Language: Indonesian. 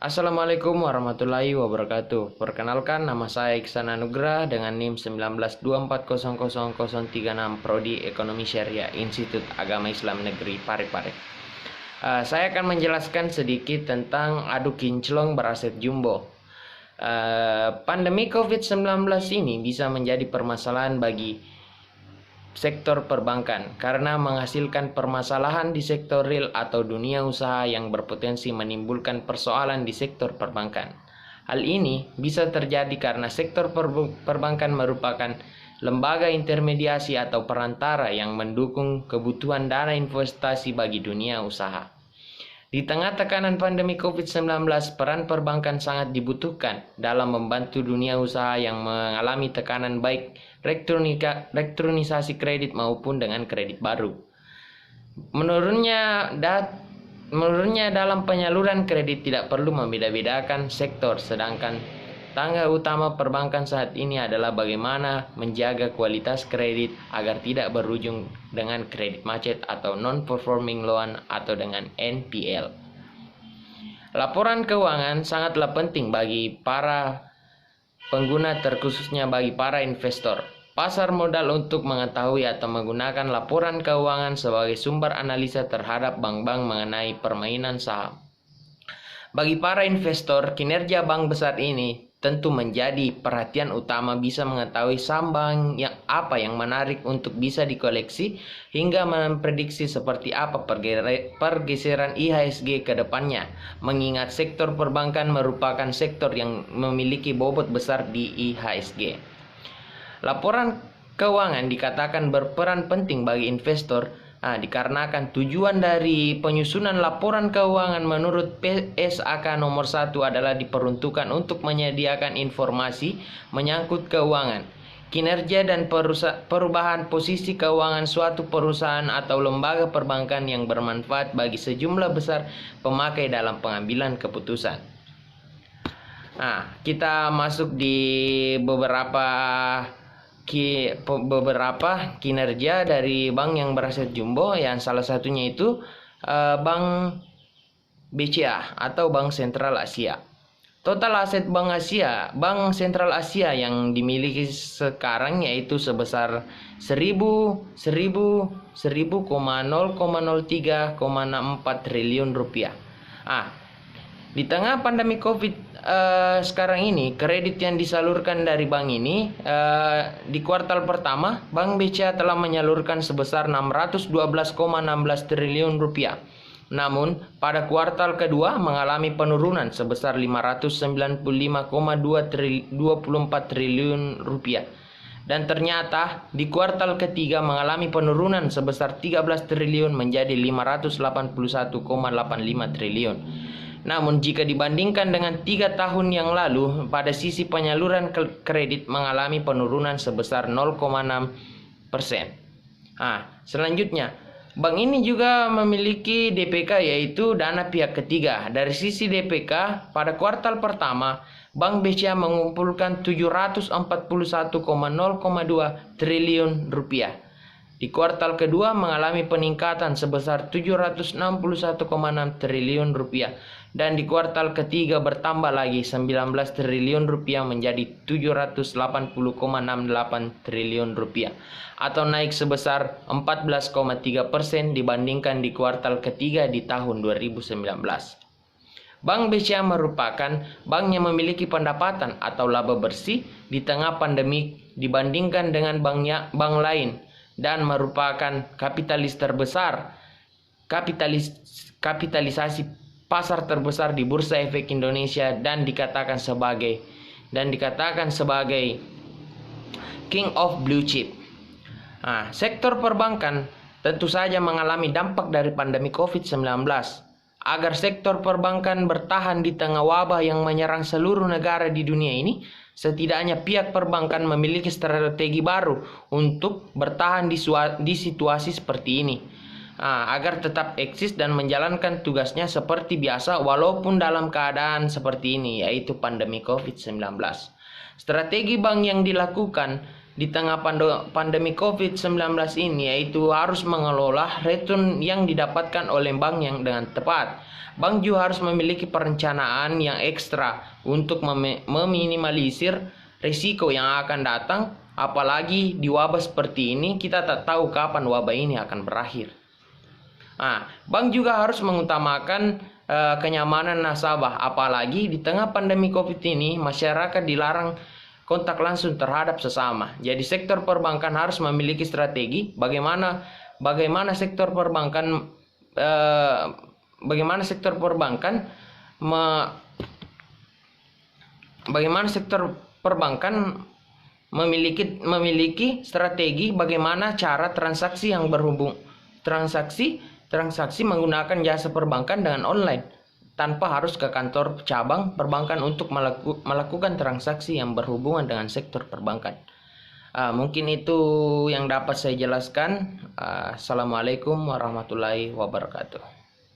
Assalamualaikum warahmatullahi wabarakatuh. Perkenalkan, nama saya Iksan Anugrah dengan NIM 1924000036 Prodi Ekonomi Syariah Institut Agama Islam Negeri Parepare. Saya akan menjelaskan sedikit tentang adu kinclong beraset jumbo. Pandemi COVID-19 ini bisa menjadi permasalahan bagi sektor perbankan karena menghasilkan permasalahan di sektor real atau dunia usaha yang berpotensi menimbulkan persoalan di sektor perbankan. Hal ini bisa terjadi karena sektor perbankan merupakan lembaga intermediasi atau perantara yang mendukung kebutuhan dana investasi bagi dunia usaha. Di tengah tekanan pandemi COVID-19, peran perbankan sangat dibutuhkan dalam membantu dunia usaha yang mengalami tekanan baik elektronisasi kredit maupun dengan kredit baru. Menurutnya dalam penyaluran kredit tidak perlu membeda-bedakan sektor, sedangkan tangga utama perbankan saat ini adalah bagaimana menjaga kualitas kredit agar tidak berujung dengan kredit macet atau non-performing loan atau dengan NPL. Laporan keuangan sangatlah penting bagi para pengguna, terkhususnya bagi para investor pasar modal untuk mengetahui atau menggunakan laporan keuangan sebagai sumber analisa terhadap bank-bank mengenai permainan saham. Bagi para investor, kinerja bank besar ini tentu menjadi perhatian utama, bisa mengetahui saham bank apa yang menarik untuk bisa dikoleksi hingga memprediksi seperti apa pergeseran IHSG ke depannya, mengingat sektor perbankan merupakan sektor yang memiliki bobot besar di IHSG. Laporan keuangan dikatakan berperan penting bagi investor dikarenakan tujuan dari penyusunan laporan keuangan menurut PSAK nomor 1 adalah diperuntukkan untuk menyediakan informasi menyangkut keuangan, kinerja dan perubahan posisi keuangan suatu perusahaan atau lembaga perbankan yang bermanfaat bagi sejumlah besar pemakai dalam pengambilan keputusan. Kita masuk di beberapa kinerja dari bank yang beraset jumbo, yang salah satunya itu Bank BCA atau Bank Sentral Asia. Total aset Bank Sentral Asia yang dimiliki sekarang yaitu sebesar 10,003,64 triliun rupiah. Di tengah pandemi COVID sekarang ini, kredit yang disalurkan dari bank ini di kuartal pertama, Bank BCA telah menyalurkan sebesar 612,16 triliun rupiah. Namun, pada kuartal kedua mengalami penurunan sebesar 595,24 triliun rupiah. Dan ternyata di kuartal ketiga mengalami penurunan sebesar 13 triliun menjadi 581,85 triliun. Namun jika dibandingkan dengan 3 tahun yang lalu, pada sisi penyaluran kredit mengalami penurunan sebesar 0,6%. Selanjutnya, bank ini juga memiliki DPK yaitu dana pihak ketiga. Dari sisi DPK, pada kuartal pertama, Bank BCA mengumpulkan 741,02 triliun rupiah. Di kuartal kedua mengalami peningkatan sebesar 761,6 triliun rupiah. Dan di kuartal ketiga bertambah lagi 19 triliun rupiah menjadi 780,68 triliun rupiah. Atau naik sebesar 14,3% dibandingkan di kuartal ketiga di tahun 2019. Bank BCA merupakan bank yang memiliki pendapatan atau laba bersih di tengah pandemi dibandingkan dengan bank lain, dan merupakan kapitalisasi pasar terbesar di Bursa Efek Indonesia dan dikatakan sebagai King of Blue Chip. Sektor perbankan tentu saja mengalami dampak dari pandemi COVID-19. Agar sektor perbankan bertahan di tengah wabah yang menyerang seluruh negara di dunia ini, setidaknya pihak perbankan memiliki strategi baru untuk bertahan di situasi seperti ini. Agar tetap eksis dan menjalankan tugasnya seperti biasa walaupun dalam keadaan seperti ini, yaitu pandemi COVID-19. Strategi bank yang dilakukan di tengah pandemi COVID-19 ini, yaitu harus mengelola return yang didapatkan oleh bank yang dengan tepat. Bank juga harus memiliki perencanaan yang ekstra untuk meminimalisir risiko yang akan datang, apalagi di wabah seperti ini kita tak tahu kapan wabah ini akan berakhir. Bank juga harus mengutamakan kenyamanan nasabah, apalagi di tengah pandemi COVID ini masyarakat dilarang kontak langsung terhadap sesama. Jadi sektor perbankan harus memiliki strategi bagaimana sektor perbankan memiliki strategi bagaimana cara transaksi menggunakan jasa perbankan dengan online tanpa harus ke kantor cabang perbankan untuk melakukan transaksi yang berhubungan dengan sektor perbankan. Mungkin itu yang dapat saya jelaskan. Assalamualaikum warahmatullahi wabarakatuh.